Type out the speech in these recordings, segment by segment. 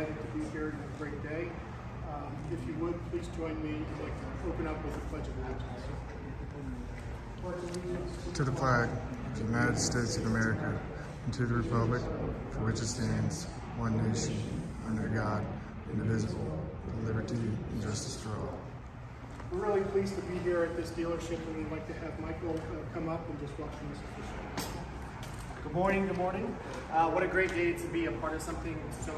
delighted to be here. It's a great day. If you would, please join me. I'd like to open up with a pledge of allegiance. To the flag of the United States of America, and to the republic for which it stands, one nation, under God, indivisible, with liberty and justice for all. We're really pleased to be here at this dealership, and we'd like to have Michael come up and just welcome us officially. Good morning, good morning. What a great day to be a part of something so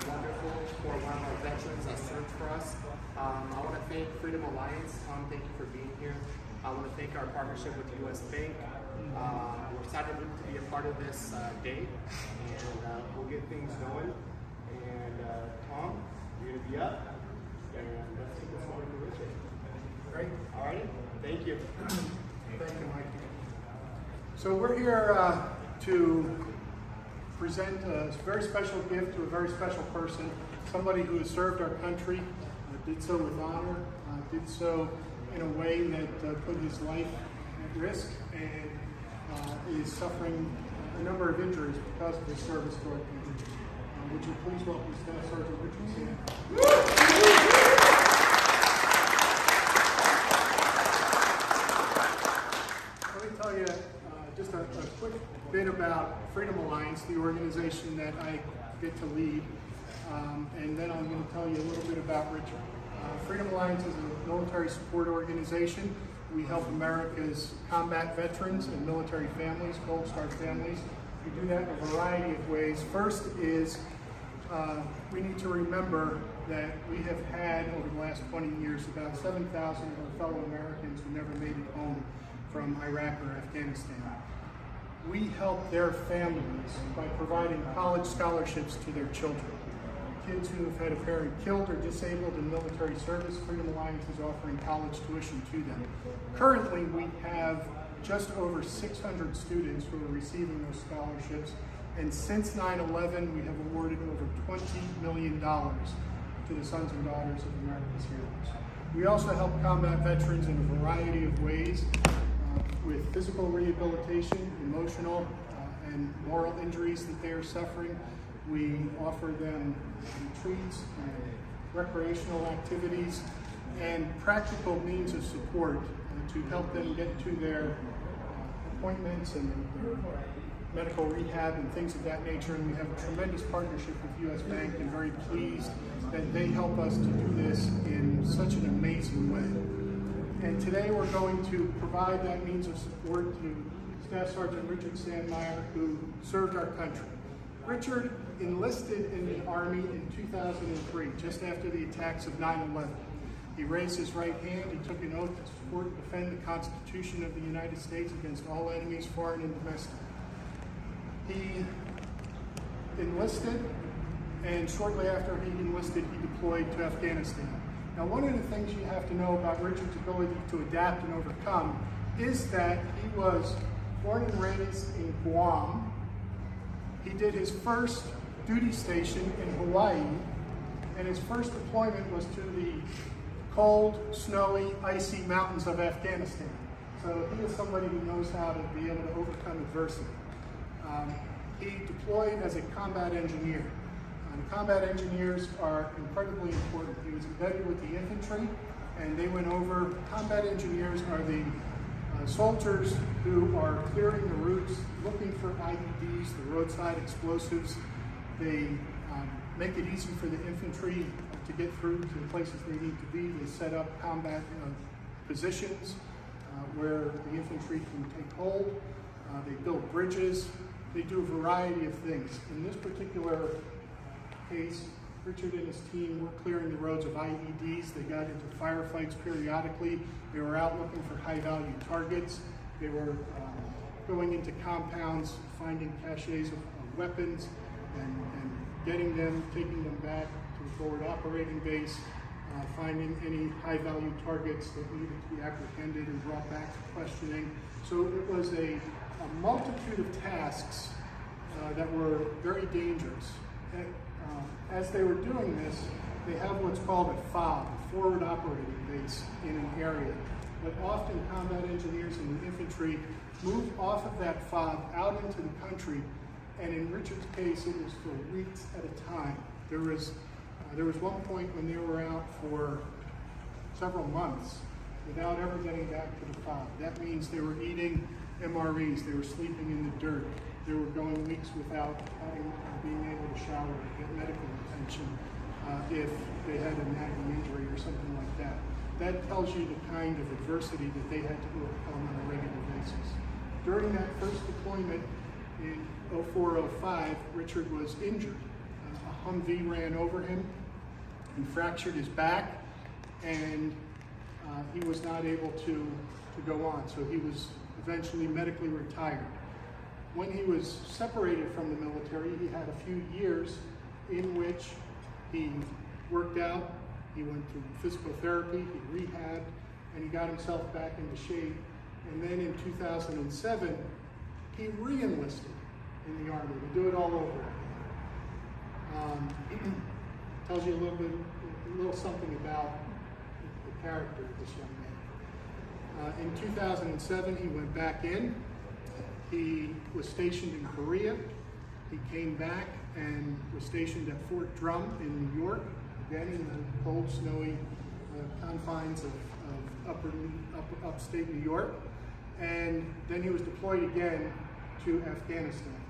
wonderful for one of our veterans that served for us. I want to thank Freedom Alliance. Thank you for being here. I want to thank our partnership with US Bank. We're excited to be a part of this day, and we'll get things going. And Tom, you're going to be up, and let's take this over to Richard. Great. All right, thank you. Thank you, Mike. So we're here to present a very special gift to a very special person, somebody who has served our country, did so with honor, did so in a way that put his life at risk, and is suffering a number of injuries because of his service to our country. Would you please welcome Staff Sergeant Richard Sand? Let me tell you just a quick bit about Freedom Alliance, the organization that I get to lead, and then I'm going to tell you a little bit about Richard. Freedom Alliance is a military support organization. We help America's combat veterans and military families, Gold Star families. We do that in a variety of ways. First is we need to remember that we have had, over the last 20 years, about 7,000 of our fellow Americans who never made it home from Iraq or Afghanistan. We help their families by providing college scholarships to their children. Kids who have had a parent killed or disabled in military service, Freedom Alliance is offering college tuition to them. Currently, we have just over 600 students who are receiving those scholarships, and since 9/11, we have awarded over $20 million to the sons and daughters of America's heroes. We also help combat veterans in a variety of ways, with physical rehabilitation, emotional and moral injuries that they are suffering. We offer them retreats, recreational activities, and practical means of support to help them get to their appointments and their medical rehab and things of that nature. And we have a tremendous partnership with US Bank, and very pleased that they help us to do this in such an amazing way. And today we're going to provide that means of support to Staff Sergeant Richard Sandmeyer, who served our country. Richard enlisted in the Army in 2003, just after the attacks of 9/11. He raised his right hand, he took an oath to support and defend the Constitution of the United States against all enemies, foreign and domestic. He enlisted, and shortly after he enlisted, he deployed to Afghanistan. Now, one of the things you have to know about Richard's ability to adapt and overcome is that he was born and raised in Guam. He did his first duty station in Hawaii, and his first deployment was to the cold, snowy, icy mountains of Afghanistan. So he is somebody who knows how to be able to overcome adversity. He deployed as a combat engineer. Combat engineers are incredibly important. He was embedded with the infantry, and they went over. Combat engineers are the soldiers who are clearing the routes, looking for IEDs, the roadside explosives. They make it easy for the infantry to get through to the places they need to be. They set up combat positions where the infantry can take hold. They build bridges. They do a variety of things. In this particular case, Richard and his team were clearing the roads of IEDs. They got into firefights periodically. They were out looking for high-value targets. They were going into compounds, finding caches of weapons, and getting them, taking them back to the forward operating base, finding any high-value targets that needed to be apprehended and brought back for questioning. So it was a multitude of tasks that were very dangerous. As they were doing this, they have what's called a FOB, forward operating base, in an area. But often combat engineers and the infantry move off of that FOB out into the country, and in Richard's case, it was for weeks at a time. There was one point when they were out for several months without ever getting back to the fob. That means they were eating MREs, they were sleeping in the dirt, they were going weeks without being able to shower, get medical attention if they had a nagging injury or something like that. That tells you the kind of adversity that they had to overcome on a regular basis. During that first deployment in 04-05, Richard was injured. A Humvee ran over him and fractured his back, and he was not able to go on, so he was eventually medically retired. When he was separated from the military, he had a few years in which he worked out, he went through physical therapy, he rehabbed, and he got himself back into shape. And then in 2007, he re-enlisted in the Army to do it all over again. Tells you a little something about the character of this young man. In 2007, he went back in. He was stationed in Korea. He came back and was stationed at Fort Drum in New York, again in the cold, snowy confines of upstate New York. And then he was deployed again to Afghanistan,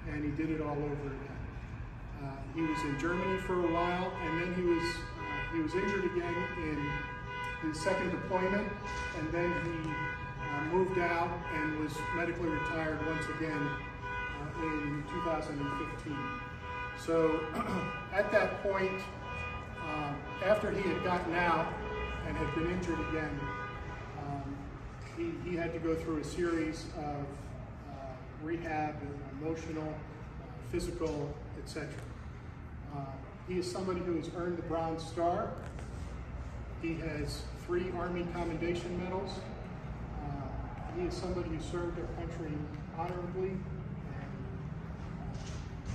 and he did it all over again. He was in Germany for a while, and then he was injured again in his second deployment, and then he moved out and was medically retired once again in 2015. So at that point, after he had gotten out and had been injured again, he had to go through a series of rehab, emotional, physical, etc. He is somebody who has earned the Bronze Star. He has 3 Army Commendation Medals. He is somebody who served our country honorably, and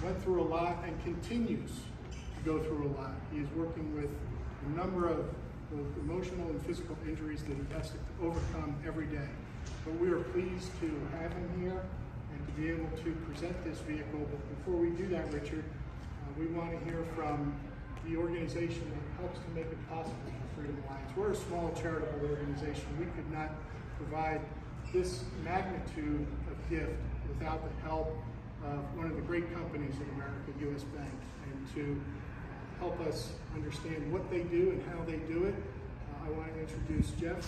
went through a lot and continues to go through a lot. He is working with a number of both emotional and physical injuries that he has to overcome every day. But we are pleased to have him here and to be able to present this vehicle. But before we do that, Richard, we want to hear from the organization that helps to make it possible for Freedom Alliance. We're a small charitable organization. We could not provide this magnitude of gift without the help of one of the great companies in America, U.S. Bank. And to help us understand what they do and how they do it, I want to introduce Jeff,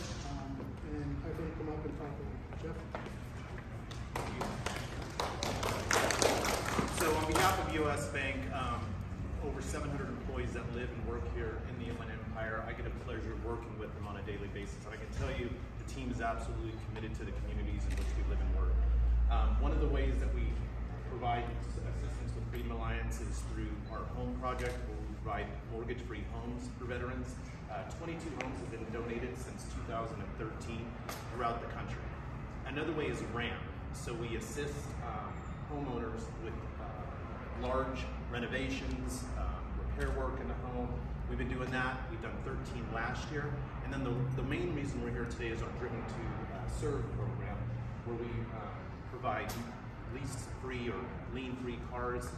and have him come up and talk about it. Jeff? So on behalf of U.S. Bank, over 700 employees that live and work here in the Inland Empire, I get a pleasure of working with them on a daily basis. And I can tell you the team is absolutely committed to the communities in which we live and work. One of the ways that we provide assistance with Freedom Alliance is through our home project, where we provide mortgage-free homes for veterans. 22 homes have been donated since 2013 throughout the country. Another way is RAMP. So we assist homeowners with large renovations, repair work in the home. We've been doing that. We've done 13 last year. And then the main reason we're here today is our Driven to Serve program, where we provide lease-free or lien-free cars.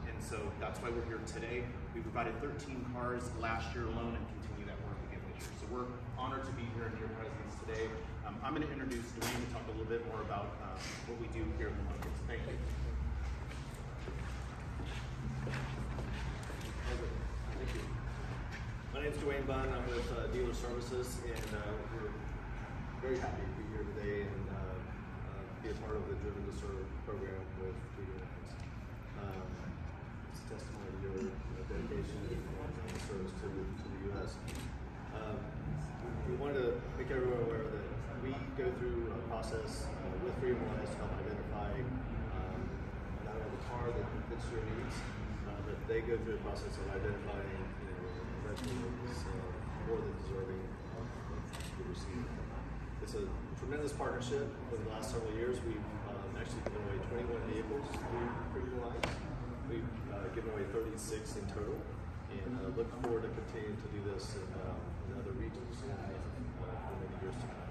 And so that's why we're here today. We provided 13 cars last year alone and continue that work again this year. So we're honored to be here in your presence today. I'm going to introduce Dwayne to talk a little bit more about what we do here in the markets. Thank you. Thank you. My name is Dwayne Bunn. I'm with Dealer Services, and we're very happy to be here today and be a part of the Driven to Serve program with Freedom Alliance. It's a testimony to your dedication and service to the U.S. We wanted to make everyone aware that we go through a process with Freedom Alliance to help identify not only the car that fits your needs, but they go through a process of identifying, a veteran that is more than deserving to receive. It's a tremendous partnership. Over the last several years, we've actually given away 21 vehicles through Freedom Alliance. We've given away 36 in total, and look forward to continuing to do this in other regions for many years to come.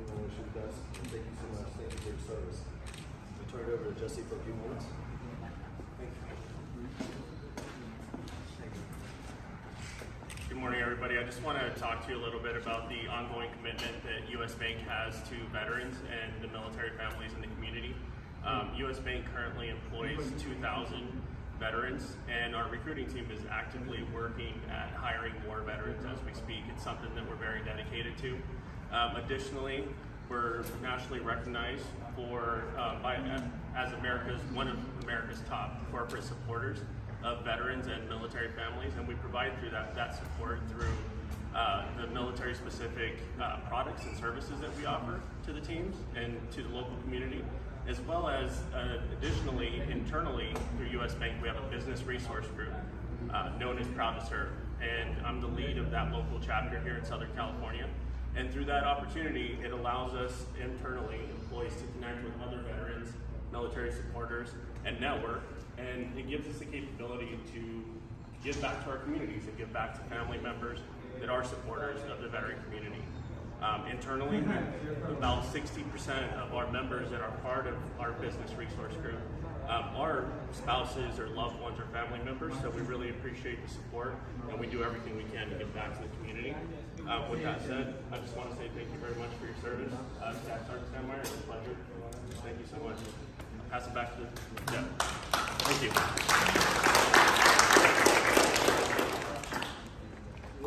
Everyone wish you the best. Thank you so much. Thank you for your service. I'll turn it over to Jesse for a few moments. Thank you. I just want to talk to you a little bit about the ongoing commitment that U.S. Bank has to veterans and the military families in the community. U.S. Bank currently employs 2,000 veterans, and our recruiting team is actively working at hiring more veterans as we speak. It's something that we're very dedicated to. Additionally, we're nationally recognized for as one of America's top corporate supporters of veterans and military families, and we provide through that support through the military-specific products and services that we offer to the teams and to the local community, as well as additionally, internally through U.S. Bank, we have a business resource group known as Proud to Serve, and I'm the lead of that local chapter here in Southern California. And through that opportunity, it allows us internally, employees, to connect with other veterans, military supporters, and network, and it gives us the capability to give back to our communities and give back to family members that are supporters of the veteran community. Internally, about 60% of our members that are part of our business resource group are spouses or loved ones or family members, so we really appreciate the support, and we do everything we can to give back to the community. With that said, I just want to say thank you very much for your service. Staff Sergeant Stanmeyer, it's a pleasure. Thank you so much. Pass it back to Jeff. Thank you.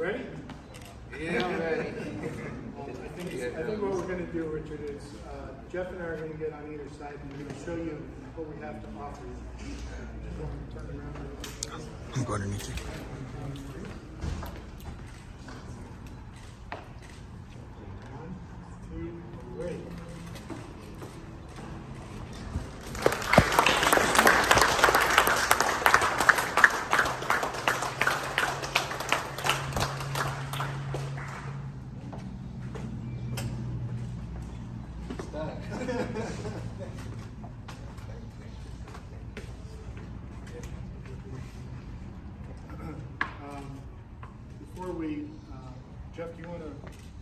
Ready? Yeah, I'm ready. I think what we're going to do, Richard, is Jeff and I are going to get on either side and we're going to show you what we have to offer you. Turn around. I'm going to need you. One, two, three. Before we, Jeff, do you want to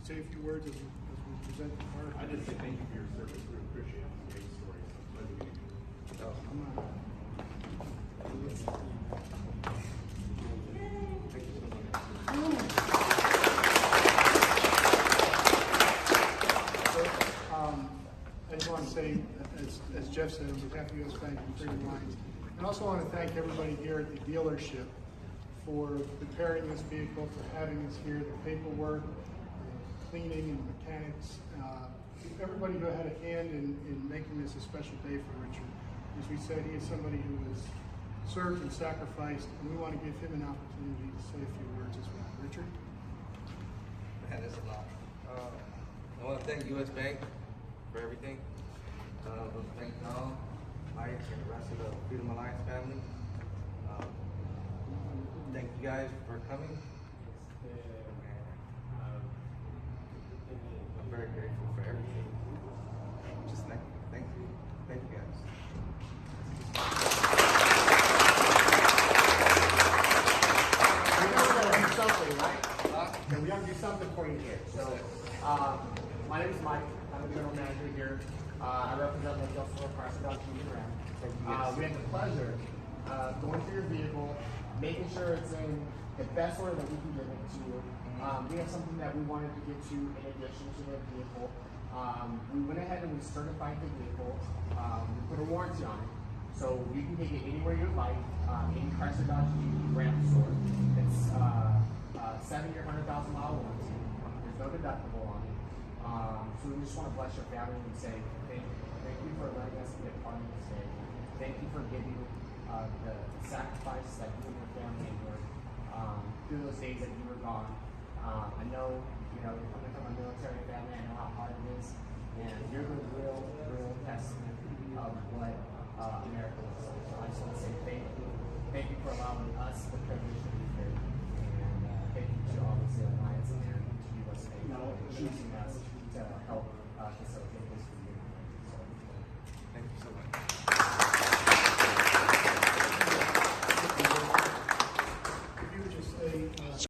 say a few words as we present the card? I just say thank you for your service. We appreciate it. Great story. Pleasure meeting you. Oh, come on. I just want to say, as Jeff said, on behalf of U.S. Bank and Freedom Lines, and also want to thank everybody here at the dealership for preparing this vehicle, for having us here, the paperwork, cleaning and mechanics, everybody who had a hand in making this a special day for Richard. As we said, he is somebody who has served and sacrificed, and we want to give him an opportunity to say a few words as well. Richard? Man, that's a lot. I want to thank U.S. Bank for everything. I want to thank Tom, Mike, and the rest of the Freedom Alliance family. Thank you guys for coming. I'm very grateful for everything. Just thank you. Thank you guys. We're going to do something, right? And we're going to do something for you here. So, my name is Mike. I'm the general manager here. I represent the Justice President We had the pleasure of going through your vehicle, making sure it's in the best order that we can give it to you. We have something that we wanted to get you in addition to the vehicle. We went ahead and we certified the vehicle. We put a warranty on it. So you can take it anywhere you like, any Chrysler Dodge Jeep Ram store. It's 7-year, 100,000 mile warranty. There's no deductible on it. So we just want to bless your family and say thank you for letting us be a part of this day. Thank you for giving the sacrifice that you and your family endured through those days that you were gone. I know, you're coming from a military family. I know how hard it is, and you're the real testament of what America was. So I just want to say thank you. Thank you for allowing us the privilege to be here, and thank you to all the Alliance and to U.S. Bank for choosing us to help facilitate this for you. So, Thank you so much.